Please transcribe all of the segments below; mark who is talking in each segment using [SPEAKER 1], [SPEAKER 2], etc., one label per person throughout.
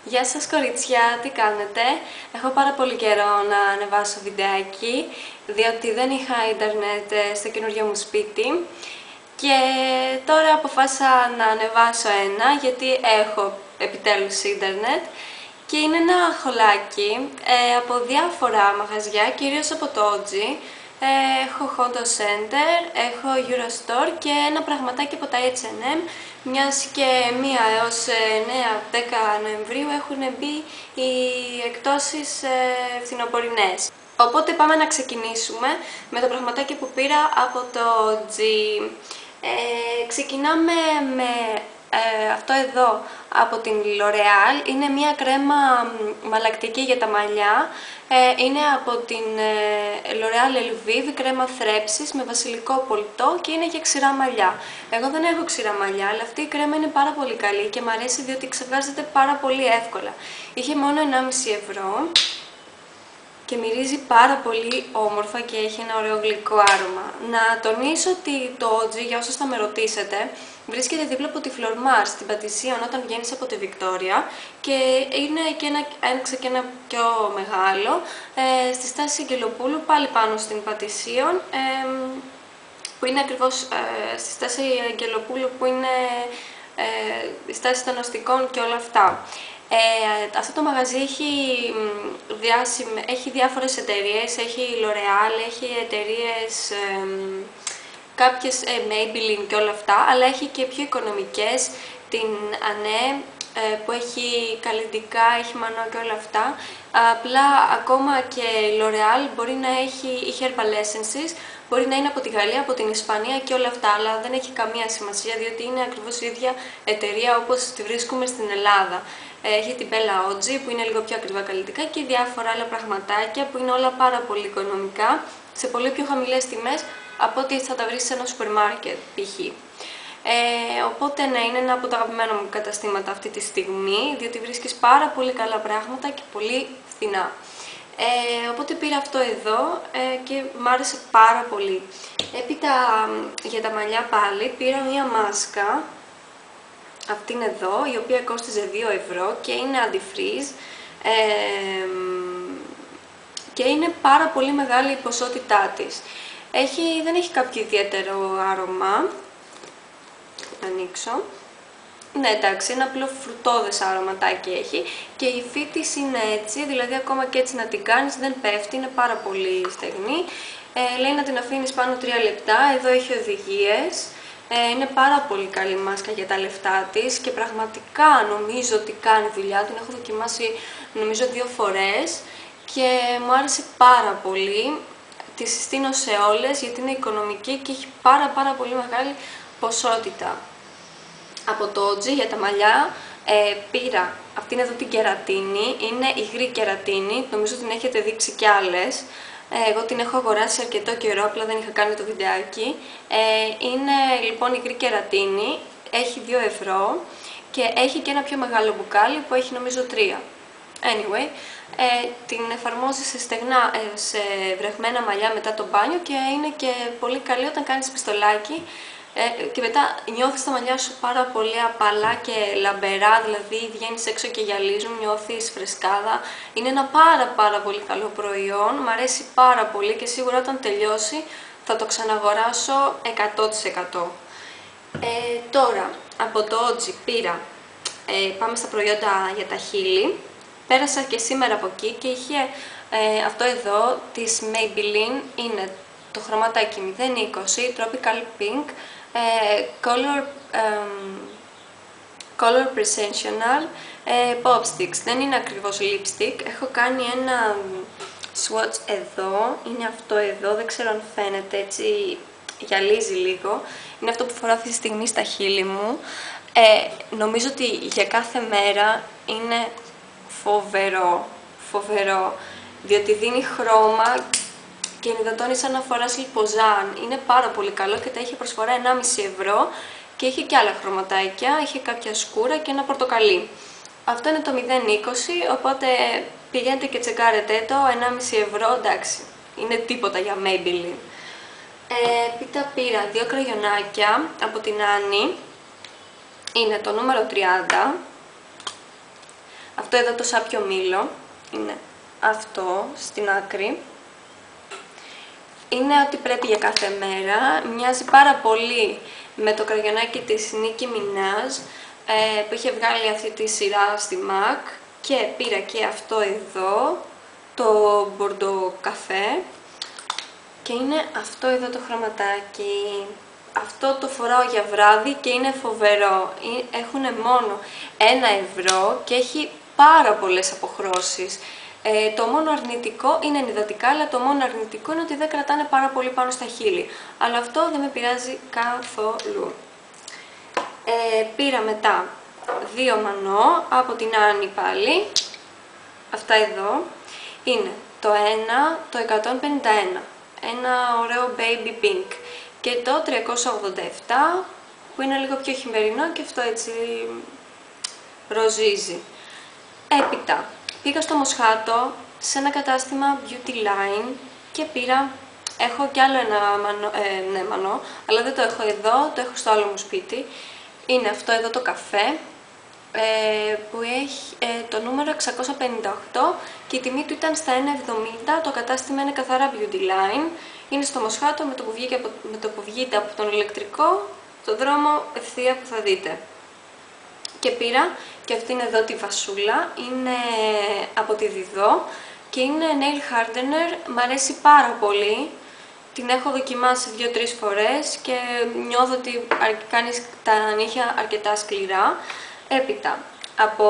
[SPEAKER 1] Γεια σας κορίτσια, τι κάνετε? Έχω πάρα πολύ καιρό να ανεβάσω βιντεάκι, διότι δεν είχα ίντερνετ στο καινούριο μου σπίτι και τώρα αποφάσισα να ανεβάσω ένα, γιατί έχω επιτέλους ίντερνετ και είναι ένα χωλάκι από διάφορα μαγαζιά, κυρίως από το OG. Έχω Hondo Center, έχω Eurostore και ένα πραγματάκι από τα H&M, μιας και 1 έως 9-10 Νοεμβρίου έχουν μπει οι εκτόσεις φθινοπορεινές. Οπότε πάμε να ξεκινήσουμε με το πραγματάκι που πήρα από το OG. Ξεκινάμε με αυτό εδώ από την L'Oreal. Είναι μια κρέμα μαλακτική για τα μαλλιά. Είναι από την L'Oreal Elvive, κρέμα θρέψης με βασιλικό πολιτό και είναι για ξηρά μαλλιά. Εγώ δεν έχω ξηρά μαλλιά, αλλά αυτή η κρέμα είναι πάρα πολύ καλή και μου αρέσει διότι ξεβγάζεται πάρα πολύ εύκολα. Είχε μόνο 1,5 ευρώ και μυρίζει πάρα πολύ όμορφα και έχει ένα ωραίο γλυκό άρωμα. Να τονίσω ότι το OG, για όσους θα με ρωτήσετε, βρίσκεται δίπλα από τη Flormar στην Πατησίων όταν βγαίνεις από τη Βικτόρια και είναι και ένα πιο μεγάλο στη στάση Αγγελοπούλου, πάλι πάνω στην Πατησίων, που είναι ακριβώς στη στάση Αγγελοπούλου που είναι η στάση των αστικών και όλα αυτά. Αυτό το μαγαζί έχει διάφορες εταιρείες, έχει L'Oreal, έχει εταιρείες κάποιες Maybelline και όλα αυτά, αλλά έχει και πιο οικονομικές, την Anne που έχει καλλιτικά, έχει μανώ και όλα αυτά. Απλά ακόμα και L'Oreal μπορεί να έχει Herbal Essences, μπορεί να είναι από τη Γαλλία, από την Ισπανία και όλα αυτά, αλλά δεν έχει καμία σημασία διότι είναι ακριβώς η ίδια εταιρεία όπως τη βρίσκουμε στην Ελλάδα. Έχει την Bella OG που είναι λίγο πιο ακριβά καλλιτικά και διάφορα άλλα πραγματάκια που είναι όλα πάρα πολύ οικονομικά, σε πολύ πιο χαμηλές τιμές από ό,τι θα τα βρεις σε ένα σούπερ μάρκετ π.χ. Οπότε ναι, είναι ένα από τα αγαπημένα μου καταστήματα αυτή τη στιγμή, διότι βρίσκεις πάρα πολύ καλά πράγματα και πολύ φθηνά. Οπότε πήρα αυτό εδώ και μ' άρεσε πάρα πολύ. Έπειτα για τα μαλλιά πάλι πήρα μία μάσκα, αυτήν εδώ, η οποία κόστιζε 2 ευρώ και είναι anti-freeze και είναι πάρα πολύ μεγάλη η ποσότητά της. Δεν έχει κάποιο ιδιαίτερο άρωμα. Να ανοίξω. Ναι, εντάξει, ένα απλό φρουτόδες αρωματάκι έχει και η υφή της είναι έτσι, δηλαδή ακόμα και έτσι να την κάνεις δεν πέφτει, είναι πάρα πολύ στεγνή. Λέει να την αφήνεις πάνω 3 λεπτά, εδώ έχει οδηγίες. Είναι πάρα πολύ καλή μάσκα για τα λεφτά της και πραγματικά νομίζω ότι κάνει δουλειά, την έχω δοκιμάσει νομίζω 2 φορές και μου άρεσε πάρα πολύ. Τη συστήνω σε όλες γιατί είναι οικονομική και έχει πάρα πολύ μεγάλη ποσότητα. Από το OG για τα μαλλιά πήρα αυτήν εδώ την κερατίνη, είναι υγρή κερατίνη, νομίζω την έχετε δείξει κι άλλες. Εγώ την έχω αγοράσει αρκετό καιρό, απλά δεν είχα κάνει το βιντεάκι. Είναι λοιπόν υγρή κερατίνη, έχει 2 ευρώ και έχει και ένα πιο μεγάλο μπουκάλι που έχει νομίζω 3. Anyway, την εφαρμόζεις σε βρεχμένα μαλλιά μετά το μπάνιο και είναι και πολύ καλή όταν κάνεις πιστολάκι και μετά νιώθεις τα μαλλιά σου πάρα πολύ απαλά και λαμπερά, δηλαδή βγαίνεις έξω και γυαλίζουν, νιώθεις φρεσκάδα. Είναι ένα πάρα πολύ καλό προϊόν, μου αρέσει πάρα πολύ και σίγουρα όταν τελειώσει θα το ξαναγοράσω 100%. Τώρα, από το OG πήρα, πάμε στα προϊόντα για τα χείλη. Πέρασα και σήμερα από εκεί και είχε αυτό εδώ της Maybelline, είναι το χρωματάκι 020 Tropical Pink Color Presentational Pop Sticks. Δεν είναι ακριβώς lipstick, έχω κάνει ένα swatch εδώ, είναι αυτό εδώ, δεν ξέρω αν φαίνεται, έτσι γυαλίζει λίγο. Είναι αυτό που φοράω αυτή τη στιγμή στα χείλη μου. Νομίζω ότι για κάθε μέρα είναι φοβερό, διότι δίνει χρώμα και ενυδατώνει σαν να φοράς λιποζάν. Είναι πάρα πολύ καλό και τα έχει προσφορά 1,5 ευρώ και έχει και άλλα χρωματάκια, έχει κάποια σκούρα και ένα πορτοκαλί. Αυτό είναι το 0,20, οπότε πηγαίνετε και τσεκάρετε το, 1,5 ευρώ, εντάξει, είναι τίποτα για Maybelline. Έπειτα πήρα 2 κραγιονάκια από την Annie, είναι το νούμερο 30. Αυτό εδώ το σάπιο μήλο είναι αυτό στην άκρη. Είναι ό,τι πρέπει για κάθε μέρα. Μοιάζει πάρα πολύ με το κραγιονάκι της Nicki Minaj που είχε βγάλει αυτή τη σειρά στη MAC. Και πήρα και αυτό εδώ, το μπορντο καφέ. Και είναι αυτό εδώ το χρωματάκι. Αυτό το φοράω για βράδυ και είναι φοβερό. Έχουν μόνο 1 ευρώ και έχει πάρα πολλές αποχρώσεις. Το μόνο αρνητικό είναι ενυδατικά, αλλά το μόνο αρνητικό είναι ότι δεν κρατάνε πάρα πολύ πάνω στα χείλη. Αλλά αυτό δεν με πειράζει καθόλου. Πήρα μετά 2 μανό από την Άννη πάλι. Αυτά εδώ είναι το 1, το 151. Ένα ωραίο baby pink. Και το 387 που είναι λίγο πιο χειμερινό και αυτό έτσι ροζίζει. Έπειτα πήγα στο Μοσχάτο σε ένα κατάστημα Beauty Line και πήρα, έχω κι άλλο ένα μανό, αλλά δεν το έχω εδώ, το έχω στο άλλο μου σπίτι. Είναι αυτό εδώ το καφέ που έχει το νούμερο 658 και η τιμή του ήταν στα 1,70, το κατάστημα είναι καθαρά Beauty Line. Είναι στο Μοσχάτο, με το που βγείτε από τον ηλεκτρικό, το δρόμο ευθεία που θα δείτε. Και πήρα και αυτήν εδώ τη βασούλα, είναι από τη Διδό και είναι nail hardener, μ' αρέσει πάρα πολύ. Την έχω δοκιμάσει 2-3 φορές και νιώθω ότι κάνει τα νύχια αρκετά σκληρά. Έπειτα, από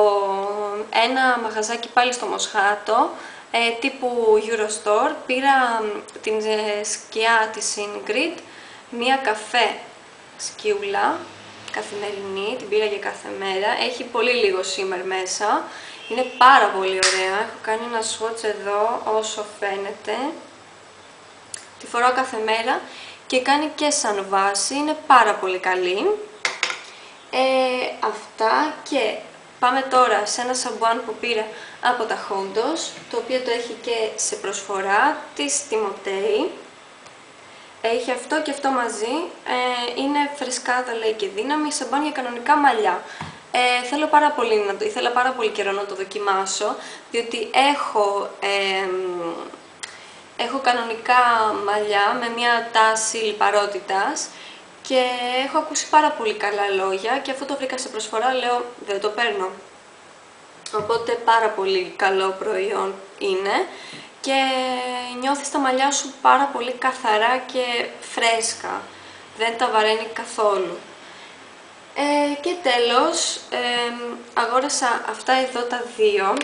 [SPEAKER 1] ένα μαγαζάκι πάλι στο Μοσχάτο, τύπου Eurostore, πήρα την σκιά της Ingrid, μία καφέ σκιούλα, καθημερινή, την πήρα για κάθε μέρα, έχει πολύ λίγο σήμερα μέσα, είναι πάρα πολύ ωραία, έχω κάνει ένα swatch εδώ όσο φαίνεται, τη φοράω κάθε μέρα και κάνει και σαν βάση, είναι πάρα πολύ καλή. Αυτά και πάμε τώρα σε ένα σαμπουάν που πήρα από τα Hondos, το οποίο το έχει και σε προσφορά, της Timotei. Έχει αυτό και αυτό μαζί, είναι φρεσκάδα λέει και δύναμη, σαμπουάν για κανονικά μαλλιά. Ήθελα πάρα πολύ καιρό να το δοκιμάσω, διότι έχω κανονικά μαλλιά με μια τάση λιπαρότητας και έχω ακούσει πάρα πολύ καλά λόγια και αφού το βρήκα σε προσφορά λέω δεν το παίρνω. Οπότε πάρα πολύ καλό προϊόν είναι και νιώθεις τα μαλλιά σου πάρα πολύ καθαρά και φρέσκα, δεν τα βαραίνει καθόλου. Και τέλος, αγόρασα αυτά εδώ τα δύο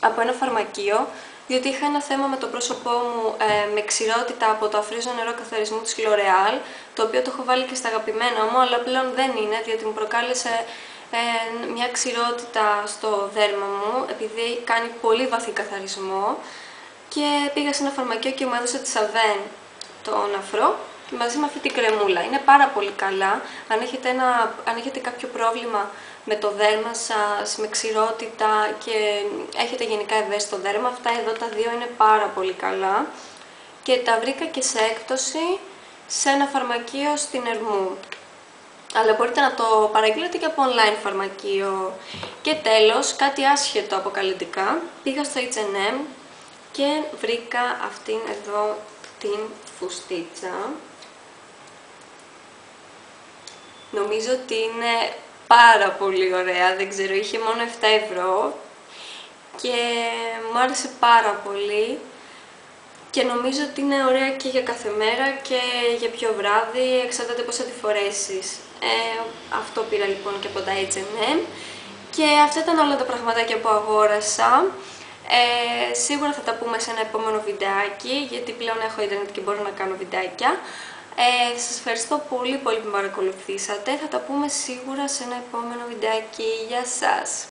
[SPEAKER 1] από ένα φαρμακείο, διότι είχα ένα θέμα με το πρόσωπό μου με ξηρότητα από το αφρίζο νερό καθαρισμού της L'Oreal, το οποίο το έχω βάλει και στα αγαπημένα μου, αλλά πλέον δεν είναι, διότι μου προκάλεσε μια ξηρότητα στο δέρμα μου, επειδή κάνει πολύ βαθύ καθαρισμό. Και πήγα σε ένα φαρμακείο και μου έδωσε τη Σαβέν τον αφρό μαζί με αυτή την κρεμούλα. Είναι πάρα πολύ καλά. Αν έχετε κάποιο πρόβλημα με το δέρμα σας, με ξηρότητα και έχετε γενικά ευαίσθητο δέρμα, αυτά εδώ τα δύο είναι πάρα πολύ καλά. Και τα βρήκα και σε έκπτωση σε ένα φαρμακείο στην Ερμού. Αλλά μπορείτε να το παραγγείλετε και από online φαρμακείο. Και τέλος, κάτι άσχετο αποκαλυπτικά, πήγα στο H&M και βρήκα αυτήν εδώ την φουστίτσα. Νομίζω ότι είναι πάρα πολύ ωραία, δεν ξέρω, είχε μόνο 7 ευρώ και μου άρεσε πάρα πολύ και νομίζω ότι είναι ωραία και για κάθε μέρα και για πιο βράδυ, εξαρτάται πώς θα τη φορέσεις. Αυτό πήρα λοιπόν και από τα H&M και αυτά ήταν όλα τα πραγματάκια που αγόρασα. Σίγουρα θα τα πούμε σε ένα επόμενο βιντεάκι, γιατί πλέον έχω ίντερνετ και μπορώ να κάνω βιντεάκια. Σας ευχαριστώ πολύ που με παρακολουθήσατε. Θα τα πούμε σίγουρα σε ένα επόμενο βιντεάκι. Γεια σας!